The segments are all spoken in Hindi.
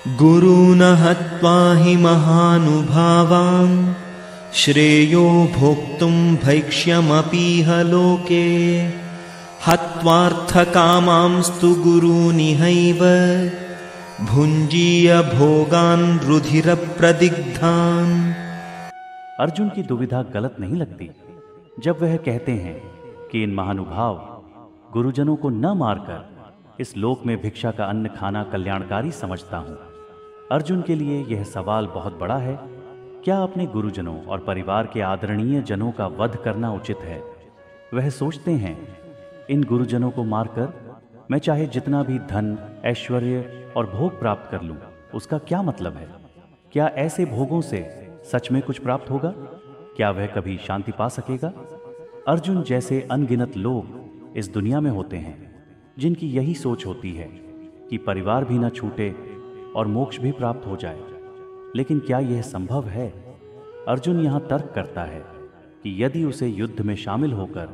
गुरून् हत्वा हि महानुभावान् श्रेयो भोक्तुं भैक्ष्यमपीह लोके हत्वार्थकामांस्तु गुरूनिहैव भुञ्जीय भोगान् रुधिरप्रदिग्धान्। अर्जुन की दुविधा गलत नहीं लगती जब वह कहते हैं कि इन महानुभाव गुरुजनों को न मारकर इस लोक में भिक्षा का अन्न खाना कल्याणकारी समझता हूं। अर्जुन के लिए यह सवाल बहुत बड़ा है। क्या अपने गुरुजनों और परिवार के आदरणीय जनों का वध करना उचित है? वह सोचते हैं इन गुरुजनों को मारकर मैं चाहे जितना भी धन, ऐश्वर्य और भोग प्राप्त कर लूं, उसका क्या मतलब है? क्या ऐसे भोगों से सच में कुछ प्राप्त होगा? क्या वह कभी शांति पा सकेगा? अर्जुन जैसे अनगिनत लोग इस दुनिया में होते हैं जिनकी यही सोच होती है कि परिवार भी न छूटे और मोक्ष भी प्राप्त हो जाए। लेकिन क्या यह संभव है? अर्जुन यहाँ तर्क करता है कि यदि उसे युद्ध में शामिल होकर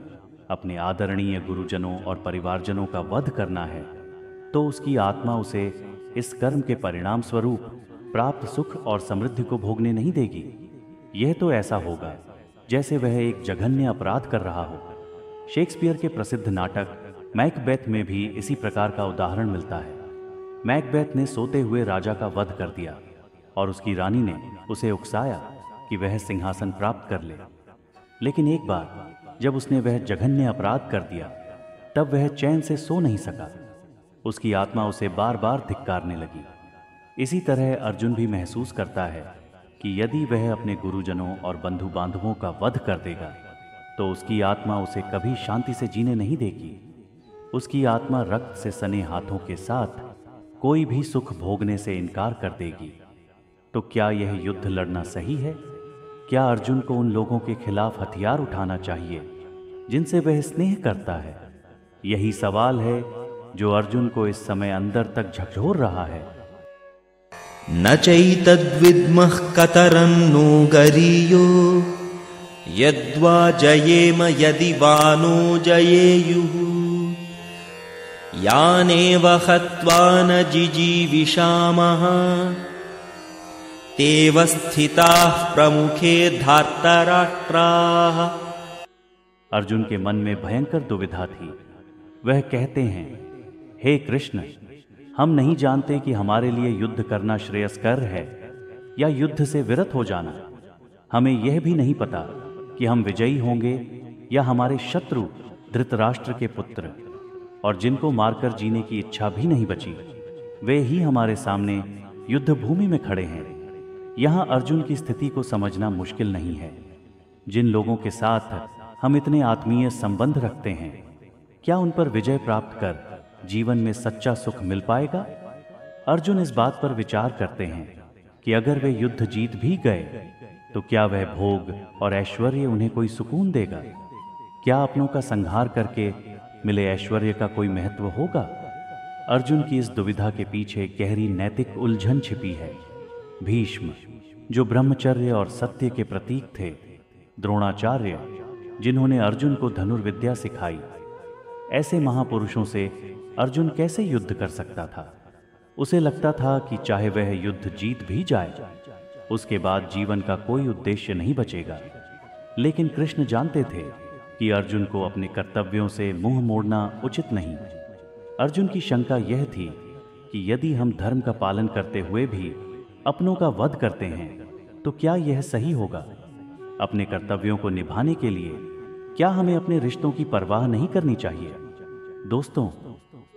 अपने आदरणीय गुरुजनों और परिवारजनों का वध करना है तो उसकी आत्मा उसे इस कर्म के परिणाम स्वरूप प्राप्त सुख और समृद्धि को भोगने नहीं देगी। यह तो ऐसा होगा जैसे वह एक जघन्य अपराध कर रहा हो। शेक्सपियर के प्रसिद्ध नाटक मैकबेथ में भी इसी प्रकार का उदाहरण मिलता है। मैकबेथ ने सोते हुए राजा का वध कर दिया और उसकी रानी ने उसे उकसाया कि वह सिंहासन प्राप्त कर ले। लेकिन एक बार जब उसने वह जघन्य अपराध कर दिया तब वह चैन से सो नहीं सका। उसकी आत्मा उसे बार बार धिक्कारने लगी। इसी तरह अर्जुन भी महसूस करता है कि यदि वह अपने गुरुजनों और बंधु बांधवों का वध कर देगा तो उसकी आत्मा उसे कभी शांति से जीने नहीं देगी। उसकी आत्मा रक्त से सने हाथों के साथ कोई भी सुख भोगने से इनकार कर देगी। तो क्या यह युद्ध लड़ना सही है? क्या अर्जुन को उन लोगों के खिलाफ हथियार उठाना चाहिए जिनसे वह स्नेह करता है? यही सवाल है जो अर्जुन को इस समय अंदर तक झकझोर रहा है। न चैतद्विद्मः कतरन्नो गरीयो यद्वा जयेम यदि वा नो जयेयुः यानेव हत्वा न जिजीविषामः तेव स्थिताः प्रमुखे धार्तराष्ट्राः। अर्जुन के मन में भयंकर दुविधा थी। वह कहते हैं, हे कृष्ण, हम नहीं जानते कि हमारे लिए युद्ध करना श्रेयस्कर है या युद्ध से विरत हो जाना। हमें यह भी नहीं पता कि हम विजयी होंगे या हमारे शत्रु धृतराष्ट्र के पुत्र और जिनको मारकर जीने की इच्छा भी नहीं बची वे ही हमारे सामने युद्ध भूमि में खड़े हैं। यहाँ अर्जुन की स्थिति को समझना मुश्किल नहीं है। जिन लोगों के साथ हम इतने आत्मीय संबंध रखते हैं, क्या उन पर विजय प्राप्त कर जीवन में सच्चा सुख मिल पाएगा? अर्जुन इस बात पर विचार करते हैं कि अगर वे युद्ध जीत भी गए तो क्या वह भोग और ऐश्वर्य उन्हें कोई सुकून देगा? क्या अपनों का संहार करके मिले ऐश्वर्य का कोई महत्व होगा? अर्जुन की इस दुविधा के पीछे गहरी नैतिक उलझन छिपी है। भीष्म, जो ब्रह्मचर्य और सत्य के प्रतीक थे, द्रोणाचार्य, जिन्होंने अर्जुन को धनुर्विद्या सिखाई, ऐसे महापुरुषों से अर्जुन कैसे युद्ध कर सकता था? उसे लगता था कि चाहे वह युद्ध जीत भी जाए, उसके बाद जीवन का कोई उद्देश्य नहीं बचेगा। लेकिन कृष्ण जानते थे कि अर्जुन को अपने कर्तव्यों से मुंह मोड़ना उचित नहीं। अर्जुन की शंका यह थी कि यदि हम धर्म का पालन करते हुए भी अपनों का वध करते हैं तो क्या यह सही होगा? अपने कर्तव्यों को निभाने के लिए क्या हमें अपने रिश्तों की परवाह नहीं करनी चाहिए? दोस्तों,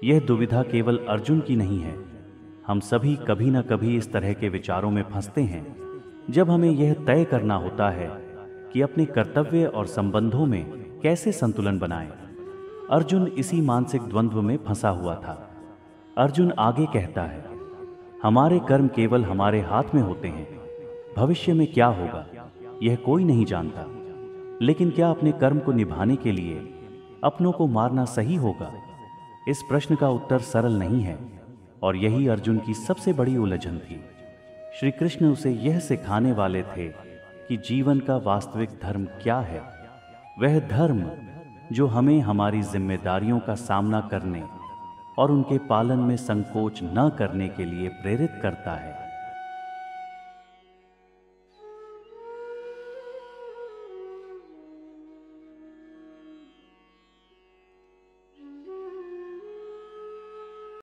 यह दुविधा केवल अर्जुन की नहीं है। हम सभी कभी न कभी इस तरह के विचारों में फंसते हैं जब हमें यह तय करना होता है कि अपने कर्तव्य और संबंधों में कैसे संतुलन बनाएं। अर्जुन इसी मानसिक द्वंद्व में फंसा हुआ था। अर्जुन आगे कहता है, हमारे कर्म केवल हमारे हाथ में होते हैं। भविष्य में क्या होगा यह कोई नहीं जानता। लेकिन क्या अपने कर्म को निभाने के लिए अपनों को मारना सही होगा? इस प्रश्न का उत्तर सरल नहीं है और यही अर्जुन की सबसे बड़ी उलझन थी। श्री कृष्ण उसे यह सिखाने वाले थे कि जीवन का वास्तविक धर्म क्या है। वह धर्म जो हमें हमारी जिम्मेदारियों का सामना करने और उनके पालन में संकोच न करने के लिए प्रेरित करता है।